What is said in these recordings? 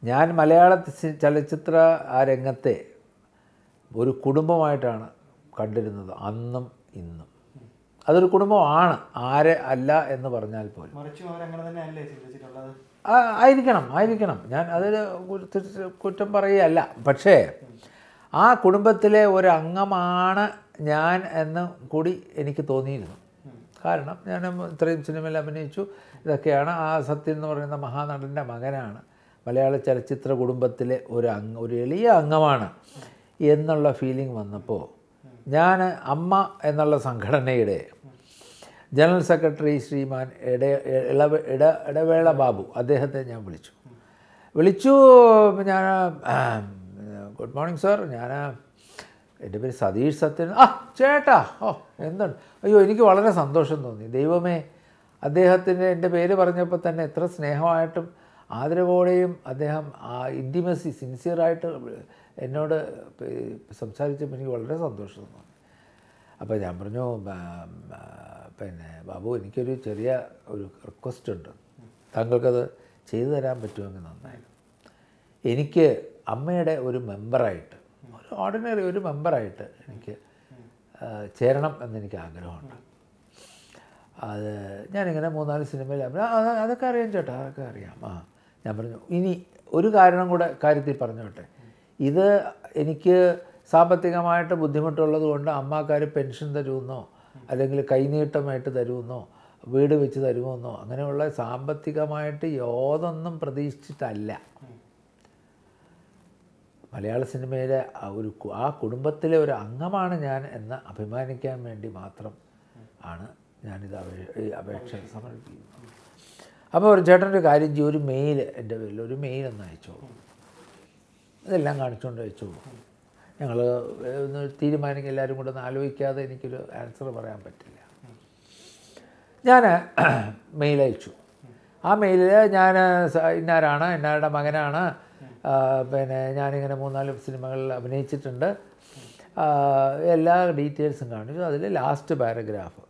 ഞാൻ മലയാള ചലച്ചിത്ര ആ രംഗത്തെ ഒരു കുടുംബമായിട്ടാണ് കണ്ടിരുന്നത് അന്നും ഇന്നും. അതൊരു കുടുംബമാണ്, ആരെ അല്ല എന്ന് പറഞ്ഞാൽ പോലും. ആയിരിക്കണം. ഞാൻ അതിൽ കുറ്റം പറയുകയല്ല. പക്ഷേ ആ കുടുംബത്തിലെ ഒരു അംഗമാണ് ഞാൻ എന്ന് കൂടി എനിക്ക് തോന്നിയിരുന്നു. കാരണം ഞാൻ ഇത്രയും സിനിമയിൽ അഭിനയിച്ചു, ഇതൊക്കെയാണ്. ആ സത്യൻ എന്ന് പറയുന്ന മഹാനടൻ്റെ മകനാണ്, മലയാള ചലച്ചിത്ര കുടുംബത്തിലെ ഒരു എളിയ അംഗമാണ് എന്നുള്ള ഫീലിംഗ് വന്നപ്പോൾ ഞാൻ അമ്മ എന്നുള്ള സംഘടനയുടെ ജനറൽ സെക്രട്ടറി ശ്രീമാൻ ഇടവേള ബാബു, അദ്ദേഹത്തെ ഞാൻ വിളിച്ചു. ഞാൻ ഗുഡ് മോർണിംഗ് സാർ, എൻ്റെ പേര് സതീഷ് സത്യൻ. ചേട്ടാ, എന്താണ്? അയ്യോ, എനിക്ക് വളരെ സന്തോഷം തോന്നി. ദൈവമേ, അദ്ദേഹത്തിൻ്റെ എൻ്റെ പേര് പറഞ്ഞപ്പോൾ തന്നെ എത്ര സ്നേഹമായിട്ടും ആദരവോടെയും അദ്ദേഹം ആ ഇൻറ്റിമസി സിൻസിയറായിട്ട് എന്നോട് സംസാരിച്ചപ്പോൾ എനിക്ക് വളരെ സന്തോഷം തോന്നി. അപ്പോൾ ഞാൻ പറഞ്ഞു, പിന്നെ ബാബു, എനിക്കൊരു ചെറിയ ഒരു റിക്വസ്റ്റ് ഉണ്ട്, താങ്കൾക്കത് ചെയ്തു തരാൻ പറ്റുമെങ്കിൽ നന്നായിരുന്നു. എനിക്ക് അമ്മയുടെ ഒരു മെമ്പറായിട്ട്, ഒരു ഓർഡിനറി ഒരു മെമ്പറായിട്ട് എനിക്ക് ചേരണം എന്നെനിക്ക് ആഗ്രഹമുണ്ട്. അത് ഞാനിങ്ങനെ 3-4 സിനിമയിൽ അതൊക്കെ അറിയാം ചേട്ടാ, അതൊക്കെ അറിയാം. ഞാൻ പറഞ്ഞു, ഇനി ഒരു കാര്യത്തിൽ പറഞ്ഞോട്ടെ, ഇത് എനിക്ക് സാമ്പത്തികമായിട്ട് ബുദ്ധിമുട്ടുള്ളത് കൊണ്ട് അമ്മക്കാർ പെൻഷൻ തരുമെന്നോ അല്ലെങ്കിൽ കൈനീട്ടമായിട്ട് തരുമെന്നോ വീട് വെച്ച് തരുമെന്നോ അങ്ങനെയുള്ള സാമ്പത്തികമായിട്ട് യാതൊന്നും പ്രതീക്ഷിച്ചിട്ടല്ല. മലയാള സിനിമയിലെ ആ കുടുംബത്തിലെ ഒരു അംഗമാണ് ഞാൻ എന്ന് അഭിമാനിക്കാൻ വേണ്ടി മാത്രം ആണ് ഞാനിത് അപേക്ഷ സമർപ്പിക്കുന്നത്. അപ്പോൾ ഒരു ചേട്ടൻ്റെ കാര്യം ചെയ്യും, ഒരു മെയിൽ എൻ്റെ പേരിൽ ഒരു മെയിൽ ഒന്ന് അയച്ചോളൂ, ഇതെല്ലാം കാണിച്ചുകൊണ്ട് അയച്ചോളൂ. ഞങ്ങൾ ഒന്ന് തീരുമാനിക്കുക, എല്ലാവരും കൂടെ ഒന്ന് ആലോചിക്കാതെ എനിക്കൊരു ആൻസർ പറയാൻ പറ്റില്ല. ഞാൻ മെയിൽ അയച്ചു. ആ മെയിലിൽ ഞാൻ ഇന്നാരാണ്, ഇന്നാരുടെ മകനാണ്, പിന്നെ ഞാനിങ്ങനെ 3-4 സിനിമകളിൽ അഭിനയിച്ചിട്ടുണ്ട്, എല്ലാ ഡീറ്റെയിൽസും കാണിച്ചു. അതിൽ ലാസ്റ്റ് പാരഗ്രാഫ്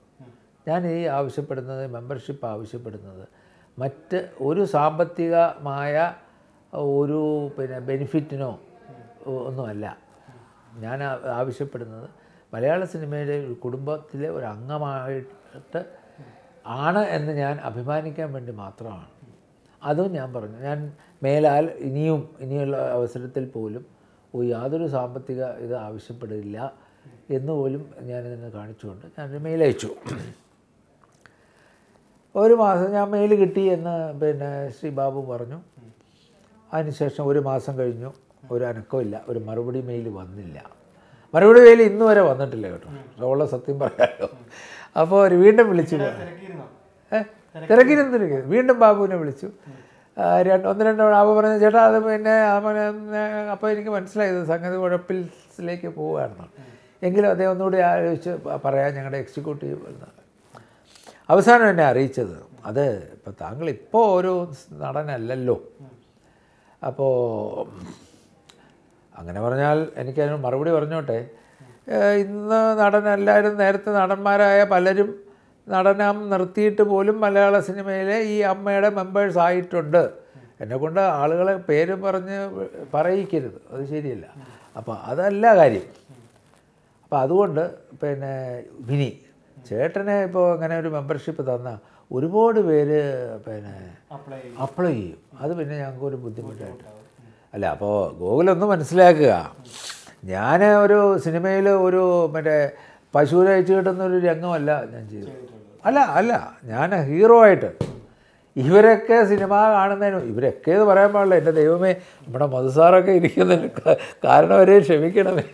ഞാൻ ഈ ആവശ്യപ്പെടുന്നത്, മെമ്പർഷിപ്പ് ആവശ്യപ്പെടുന്നത് മറ്റ് ഒരു സാമ്പത്തികമായ ഒരു ബെനിഫിറ്റിനോ ഒന്നുമല്ല. ഞാൻ ആവശ്യപ്പെടുന്നത് മലയാള സിനിമയുടെ ഒരു കുടുംബത്തിലെ ഒരു അംഗമായിട്ട് ആണ് എന്ന് ഞാൻ അഭിമാനിക്കാൻ വേണ്ടി മാത്രമാണ്. അതും ഞാൻ പറഞ്ഞു, ഞാൻ മേലാൽ ഇനിയുള്ള അവസരത്തിൽ പോലും യാതൊരു സാമ്പത്തിക ഇത് ആവശ്യപ്പെടില്ല എന്നുപോലും ഞാനിതിനെ കാണിച്ചുകൊണ്ട് ഞാനൊരു മെയിൽ അയച്ചു. ഒരു മാസം ഞാൻ മെയിൽ കിട്ടി എന്ന് ശ്രീ ബാബു പറഞ്ഞു. അതിനുശേഷം ഒരു മാസം കഴിഞ്ഞു, ഒരു അനക്കമില്ല, ഒരു മറുപടി മെയിൽ വന്നില്ല. മറുപടി മെയിൽ ഇന്ന് വരെ വന്നിട്ടില്ല കേട്ടോ, ഉള്ള സത്യം പറയാമല്ലോ. അപ്പോൾ അവർ വീണ്ടും വിളിച്ചു, തിരക്കിരുന്നു. വീണ്ടും ബാബുവിനെ വിളിച്ചു. 1-2 ബാബു പറഞ്ഞു, ചേട്ടാ അത് അപ്പോൾ എനിക്ക് മനസ്സിലായത് സംഗതി കുഴപ്പത്തിലേക്ക് പോവുകയായിരുന്നു. എങ്കിലും അദ്ദേഹം ഒന്നുകൂടി ആലോചിച്ച് പറയാൻ ഞങ്ങളുടെ എക്സിക്യൂട്ടീവ് അവസാനം എന്നെ അറിയിച്ചത്, അത് ഇപ്പോൾ താങ്കളിപ്പോൾ ഒരു നടനല്ലല്ലോ. അപ്പോൾ അങ്ങനെ പറഞ്ഞാൽ എനിക്കതിന് മറുപടി പറഞ്ഞോട്ടെ, ഇന്ന് നടനല്ലായിരുന്നു, നേരത്തെ നടന്മാരായ പലരും നടനം നിർത്തിയിട്ട് പോലും മലയാള സിനിമയിലെ ഈ അമ്മയുടെ മെമ്പേഴ്സ് ആയിട്ടുണ്ട്. എന്നെക്കൊണ്ട് ആളുകളെ പേര് പറയിക്കരുത്, അത് ശരിയല്ല. അപ്പോൾ അതല്ല കാര്യം. അപ്പോൾ അതുകൊണ്ട് വിനി ചേട്ടനെ ഇപ്പോൾ അങ്ങനെ ഒരു മെമ്പർഷിപ്പ് തന്നാൽ ഒരുപാട് പേര് അപ്ലൈ ചെയ്യും. അത് ഞങ്ങൾക്കൊരു ബുദ്ധിമുട്ടായിട്ട് അല്ല. അപ്പോൾ ഗോകുലൊന്ന് മനസ്സിലാക്കുക, ഞാൻ ഒരു സിനിമയിൽ ഒരു പശുവിനെ അയച്ചു കിട്ടുന്നൊരു രംഗമല്ല ഞാൻ ചെയ്തത്. അല്ല ഞാൻ ഹീറോ ആയിട്ട് ഇവരൊക്കെ സിനിമ കാണുന്നതിന് ഇവരൊക്കെ എന്ന് പറയാൻ പാടില്ല. എൻ്റെ ദൈവമേ, നമ്മുടെ മധുസാറൊക്കെ ഇരിക്കുന്നതിന് കാരണം അവരെ ക്ഷമിക്കണമേ.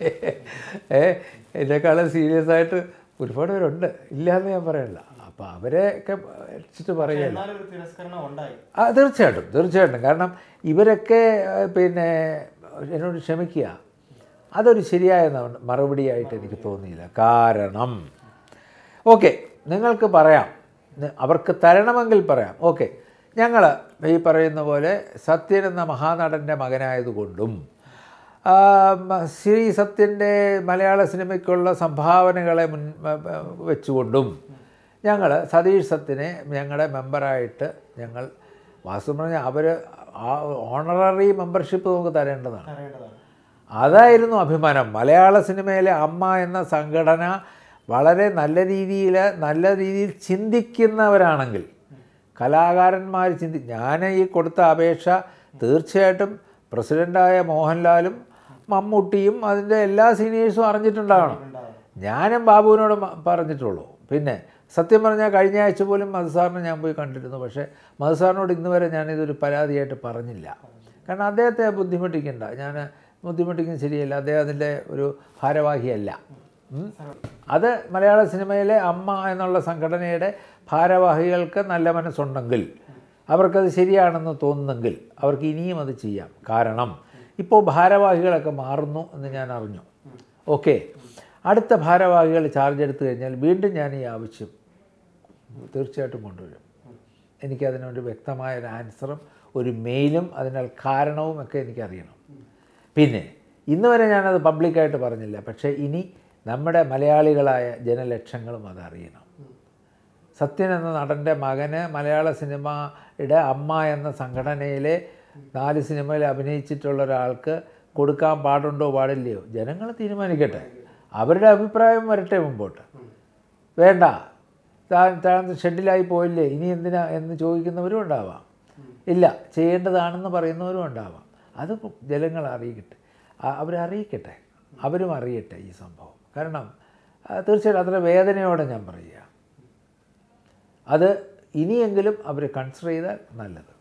എന്നെക്കാളും സീരിയസ് ആയിട്ട് ഒരുപാട് പേരുണ്ട്, ഇല്ലയെന്ന് ഞാൻ പറയണില്ല. അപ്പോൾ അവരെയൊക്കെ വെച്ചിട്ട് പറയുകയല്ല. തീർച്ചയായിട്ടും. കാരണം ഇവരൊക്കെ എന്നോട് ക്ഷമിക്കുക, അതൊരു ശരിയായ മറുപടിയായിട്ട് എനിക്ക് തോന്നിയില്ല. കാരണം ഓക്കെ, നിങ്ങൾക്ക് പറയാം, അവർക്ക് തരണമെങ്കിൽ പറയാം. ഓക്കെ, ഞങ്ങൾ ഈ പറയുന്ന പോലെ സത്യൻ എന്ന മഹാനടൻ്റെ മകനായതുകൊണ്ടും ശ്രീ സത്യൻ്റെ മലയാള സിനിമയ്ക്കുള്ള സംഭാവനകളെ വെച്ചുകൊണ്ടും ഞങ്ങൾ സതീഷ് സത്യനെ ഞങ്ങളുടെ മെമ്പറായിട്ട് ഞങ്ങൾ വാസ്തവം പറഞ്ഞാൽ ആ ഓണററി മെമ്പർഷിപ്പ് നമുക്ക് തരേണ്ടതാണ്. അതായിരുന്നു അഭിമാനം. മലയാള സിനിമയിലെ അമ്മ എന്ന സംഘടന വളരെ നല്ല രീതിയിൽ ചിന്തിക്കുന്നവരാണെങ്കിൽ, കലാകാരന്മാർ ഞാൻ ഈ കൊടുത്ത അപേക്ഷ തീർച്ചയായിട്ടും പ്രസിഡൻ്റായ മോഹൻലാലും മമ്മൂട്ടിയും അതിൻ്റെ എല്ലാ സീനിയേഴ്സും അറിഞ്ഞിട്ടുണ്ടാകണം. ഞാനും ബാബുവിനോട് പറഞ്ഞിട്ടുള്ളൂ. പിന്നെ സത്യം പറഞ്ഞാൽ കഴിഞ്ഞ ആഴ്ച പോലും മധുസാറിനെ ഞാൻ പോയി കണ്ടിരുന്നു. പക്ഷേ മധുസാറിനോട് ഇന്ന് വരെ ഞാനിതൊരു പരാതിയായിട്ട് പറഞ്ഞില്ല. കാരണം അദ്ദേഹത്തെ ബുദ്ധിമുട്ടിക്കണ്ട, ഞാൻ ബുദ്ധിമുട്ടിക്കുന്നത് ശരിയല്ല. അദ്ദേഹം അതിൻ്റെ ഒരു ഭാരവാഹിയല്ല. അത് മലയാള സിനിമയിലെ അമ്മ എന്നുള്ള സംഘടനയുടെ ഭാരവാഹികൾക്ക് നല്ല മനസ്സുണ്ടെങ്കിൽ, അവർക്കത് ശരിയാണെന്ന് തോന്നുന്നെങ്കിൽ അവർക്ക് ഇനിയും അത് ചെയ്യാം. കാരണം ഇപ്പോൾ ഭാരവാഹികളൊക്കെ മാറുന്നു എന്ന് ഞാൻ അറിഞ്ഞു. ഓക്കെ, അടുത്ത ഭാരവാഹികൾ ചാർജ് എടുത്തു കഴിഞ്ഞാൽ വീണ്ടും ഞാൻ ഈ ആവശ്യം തീർച്ചയായിട്ടും കൊണ്ടുവരും. എനിക്കതിനൊരു വ്യക്തമായൊരു ആൻസറും ഒരു മെയിലും അതിനാൽ കാരണവും ഒക്കെ എനിക്കറിയണം. പിന്നെ ഇന്ന് വരെ ഞാനത് പബ്ലിക്കായിട്ട് പറഞ്ഞില്ല. പക്ഷേ ഇനി നമ്മുടെ മലയാളികളായ ജനലക്ഷങ്ങളും അതറിയണം. സത്യൻ എന്ന നടൻ്റെ മകന് മലയാള സിനിമയുടെ അമ്മ എന്ന സംഘടനയിലെ 4 സിനിമയിൽ അഭിനയിച്ചിട്ടുള്ള ഒരാൾക്ക് കൊടുക്കാൻ പാടുണ്ടോ പാടില്ലയോ ജനങ്ങൾ തീരുമാനിക്കട്ടെ. അവരുടെ അഭിപ്രായം വരട്ടെ മുമ്പോട്ട്. വേണ്ട, താൻ ഷെഡിലായി പോയില്ലേ, ഇനി എന്തിനാ എന്ന് ചോദിക്കുന്നവരും ഉണ്ടാവാം. ഇല്ല, ചെയ്യേണ്ടതാണെന്ന് പറയുന്നവരും ഉണ്ടാവാം. അത് ജനങ്ങൾ അറിയിക്കട്ടെ, അവരറിയിക്കട്ടെ, അവരും അറിയട്ടെ ഈ സംഭവം. കാരണം തീർച്ചയായിട്ടും അത്ര വേദനയോടെ ഞാൻ പറയുക, അത് ഇനിയെങ്കിലും അവർ കൺസിഡർ ചെയ്താൽ നല്ലത്.